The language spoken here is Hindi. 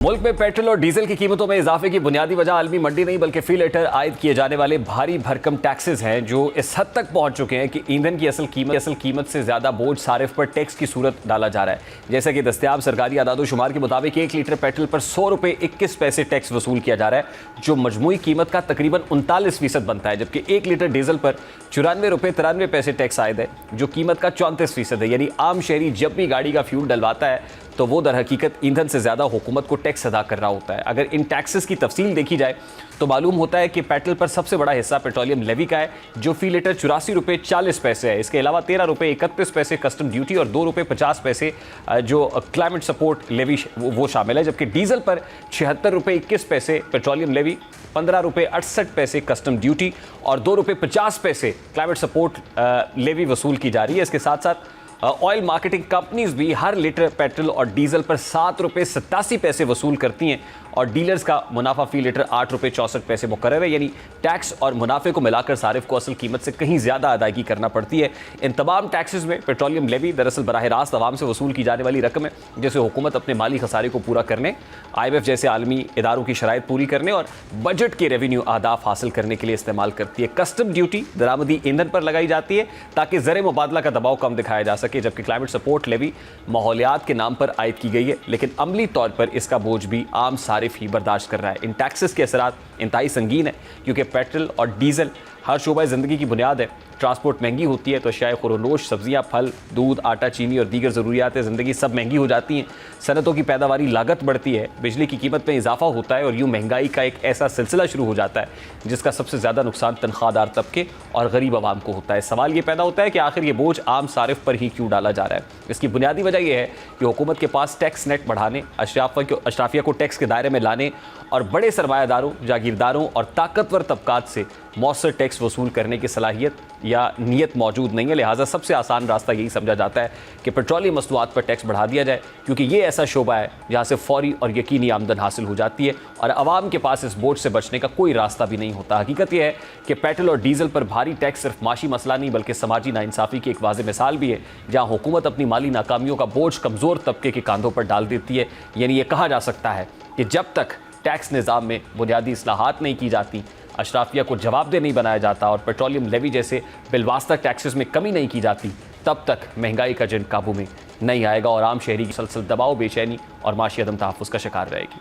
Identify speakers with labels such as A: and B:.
A: मुल्क में पेट्रोल और डीजल की कीमतों में इजाफे की बुनियादी वजह आलमी मंडी नहीं बल्कि फी लीटर आयद किए जाने वाले भारी भरकम टैक्सेस हैं, जो इस हद तक पहुंच चुके हैं कि ईंधन की असल कीमत से ज्यादा बोझ सारिफ पर टैक्स की सूरत डाला जा रहा है। जैसा कि दस्तयाब सरकारी आदादोशुमार के मुताबिक 1 लीटर पेट्रोल पर 100 रुपये 21 पैसे टैक्स वसूल किया जा रहा है, जो मजमूई कीमत का तकरीबन 39% बनता है, जबकि 1 लीटर डीजल पर 94 रुपये 93 पैसे टैक्स आयद है, जो कीमत का 34% है। यानी आम शहरी जब भी गाड़ी का फ्यूल डलवाता है तो वो दर हकीकत ईंधन से ज़्यादा हुकूमत को टैक्स अदा कर रहा होता है। अगर इन टैक्सेस की तफसील देखी जाए तो मालूम होता है कि पेट्रोल पर सबसे बड़ा हिस्सा पेट्रोलियम लेवी का है, जो फी लीटर 84 रुपये 40 पैसे है। इसके अलावा 13 रुपये 31 पैसे कस्टम ड्यूटी और 2 रुपये 50 पैसे जो क्लाइमेट सपोर्ट लेवी वो शामिल है, जबकि डीजल पर 76 रुपये 21 पैसे पेट्रोलियम लेवी, 15 रुपये 68 पैसे कस्टम ड्यूटी और 2 रुपये 50 पैसे क्लाइमेट सपोर्ट लेवी वसूल की जा रही है। इसके साथ साथ ऑयल मार्केटिंग कंपनीज भी हर लीटर पेट्रोल और डीजल पर 7 रुपये 87 पैसे वसूल करती हैं और डीलर्स का मुनाफा फी लीटर 8 रुपये 64 पैसे मुकर्रर है। यानी टैक्स और मुनाफे को मिलाकर सारिफ को असल कीमत से कहीं ज़्यादा अदायगी करना पड़ती है। इन तमाम टैक्सेस में पेट्रोलियम लेवी दरअसल बराह रास्त आवाम से वसूल की जाने वाली रकम है, जिसे हुकूमत अपने माली खसारे को पूरा करने, IMF जैसे आलमी इदारों की शराइत पूरी करने और बजट के रेवेन्यू अहदाफ हासिल करने के लिए इस्तेमाल करती है। कस्टम ड्यूटी दरामदी ईंधन पर लगाई जाती है ताकि ज़र मुबादला का दबाव कम दिखाया जा सके, जबकि क्लाइमेट सपोर्ट लेवी माहौलियात के नाम पर आयद की गई है, लेकिन अमली तौर पर इसका बोझ भी आम सारिफ ही बर्दाश्त कर रहा है। इन टैक्सेस के असरात इंतहाई संगीन है, क्योंकि पेट्रोल और डीजल हर शोबा ज़िंदगी की बुनियाद है। ट्रांसपोर्ट महंगी होती है तो अशियाए खुरोनोश, सब्जियां, फल, दूध, आटा, चीनी और दीगर ज़रूरियात ज़िंदगी सब महंगी हो जाती हैं। सनतों की पैदावारी लागत बढ़ती है, बिजली की कीमत में इजाफा होता है और यूँ महंगाई का एक ऐसा सिलसिला शुरू हो जाता है जिसका सबसे ज़्यादा नुकसान तनख्वाहदार तबके और गरीब आवाम को होता है। सवाल ये पैदा होता है कि आखिर ये बोझ आम सारिफ पर ही क्यों डाला जा रहा है। इसकी बुनियादी वजह यह है कि हुकूमत के पास टैक्स नेट बढ़ाने, अशराफिया को टैक्स के दायरे में लाने और बड़े सरमायादारों, जागीरदारों और ताकतवर तबकात से मौसर टैक्स वसूल करने की सलाहियत या नीयत मौजूद नहीं है। लिहाजा सबसे आसान रास्ता यही समझा जाता है कि पेट्रोलियम मसनूआत पर टैक्स बढ़ा दिया जाए, क्योंकि ये ऐसा शोबा है जहाँ से फौरी और यकीनी आमदन हासिल हो जाती है और आवाम के पास इस बोझ से बचने का कोई रास्ता भी नहीं होता। हकीकत यह है कि पेट्रोल और डीजल पर भारी टैक्स सिर्फ माशी मसला नहीं बल्कि समाजी नाइंसाफ़ी की एक वाज़ेह मिसाल भी है, जहाँ हुकूमत अपनी माली नाकामियों का बोझ कमज़ोर तबके के कांधों पर डाल देती है। यानी ये कहा जा सकता है कि जब तक टैक्स निज़ाम में बुनियादी इस्लाहात नहीं की जाती, अशराफिया को जवाबदेह नहीं बनाया जाता और पेट्रोलियम लेवी जैसे बिलवास्ता टैक्सेस में कमी नहीं की जाती, तब तक महंगाई का जंग काबू में नहीं आएगा और आम शहरी की सलसल दबाव, बेचैनी और माशी अदम तहफ़्फ़ुज़ का शिकार रहेगी।